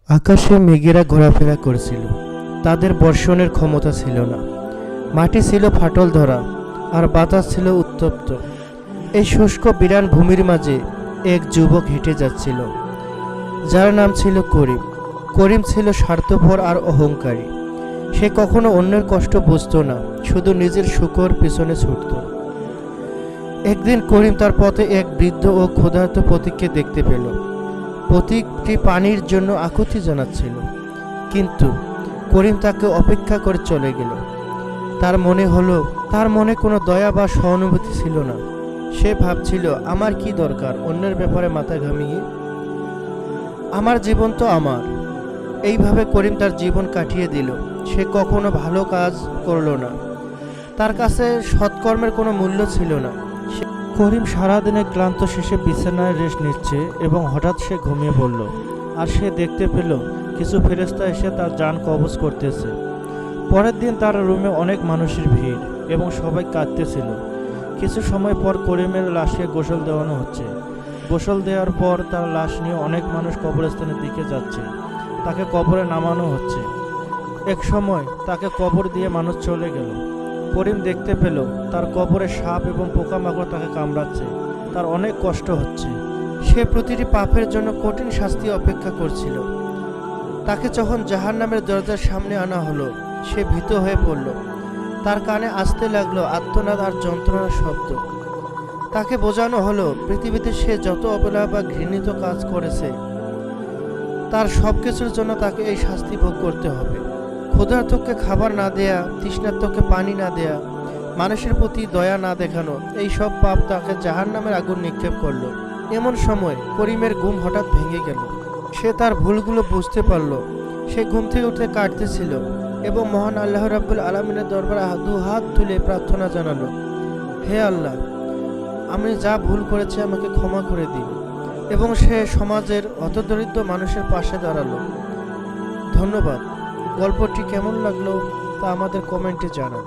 আকাশে মেঘেরা ঘোরাফেরা করছিল। তাদের বর্ষণের ক্ষমতা ছিল না। মাটি ছিল ফাটল ধরা, আর বাতাস ছিল উত্তপ্ত। এই শুষ্ক বিরান ভূমির মাঝে এক যুবক হেঁটে যাচ্ছিল, যার নাম ছিল করিম। করিম ছিল স্বার্থপর আর অহংকারী। সে কখনো অন্যের কষ্ট বুঝতো না, শুধু নিজের সুখের পিছনে ছুটত। একদিন করিম তার পথে এক বৃদ্ধ ও ক্ষুধার্ত পথিককে দেখতে পেল। পথিকটি পানির জন্য আকুতি জানাচ্ছিল, কিন্তু করিম তাকে অপেক্ষা করে চলে গেল। তার মনে কোনো দয়া বা সহানুভূতি ছিল না। সে ভাবছিল, আমার কি দরকার অন্যের ব্যাপারে মাথা ঘামিয়ে? আমার জীবন তো আমার। এইভাবে করিম তার জীবন কাটিয়ে দিল। সে কখনো ভালো কাজ করল না। তার কাছে সৎকর্মের কোনো মূল্য ছিল না। করিম সারাদিনের ক্লান্ত শেষে বিছানায় রেস্ট নিচ্ছে এবং হঠাৎ সে ঘুমিয়ে পড়ল। আর সে দেখতে পেল কিছু ফেরেশতা এসে তার জান কবজ করতেছে। পরের দিন তার রুমে অনেক মানুষের ভিড় এবং সবাই কাঁদতেছিল। কিছু সময় পর করিমের লাশকে গোসল দেওয়ানো হচ্ছে। গোসল দেওয়ার পর তার লাশ নিয়ে অনেক মানুষ কবরস্থানের দিকে যাচ্ছে। তাকে কবরে নামানো হচ্ছে। এক সময় তাকে কবর দিয়ে মানুষ চলে গেল। করিম দেখতে পেল তার কবরে সাপ এবং পোকামাকড় তাকে কামড়াচ্ছে। তার অনেক কষ্ট হচ্ছে। সে প্রতিটি পাপের জন্য কঠিন শাস্তি অপেক্ষা করছিল। তাকে যখন জাহান্নামের দরজার সামনে আনা হলো, সে ভীত হয়ে পড়ল। তার কানে আসতে লাগলো আর্তনাদ আর যন্ত্রণার শব্দ। তাকে বোঝানো হলো পৃথিবীতে সে যত অবহেলা বা ঘৃণিত কাজ করেছে, তার সব কিছুর জন্য তাকে এই শাস্তি ভোগ করতে হবে। ক্ষুধার্তকে খাবার না দেয়া, তৃষ্ণার্তকে পানি না দেয়া, মানুষের প্রতি দয়া না দেখানো, এই সব পাপ তাকে জাহান্নামের আগুন নিক্ষেপ করলো। এমন সময় করিমের ঘুম হঠাৎ ভেঙে গেল। সে তার ভুলগুলো বুঝতে পারল। সে ঘুম থেকে উঠে কাঁদতেছিল এবং মহান আল্লাহ রাব্বুল আলামিনের দরবারে দু হাত তুলে প্রার্থনা জানালো, হে আল্লাহ, আমি যা ভুল করেছি আমাকে ক্ষমা করে দিন। এবং সে সমাজের হতদরিদ্র মানুষের পাশে দাঁড়ালো। ধন্যবাদ। গল্পটি কেমন লাগলো তা আমাদের কমেন্টে জানান।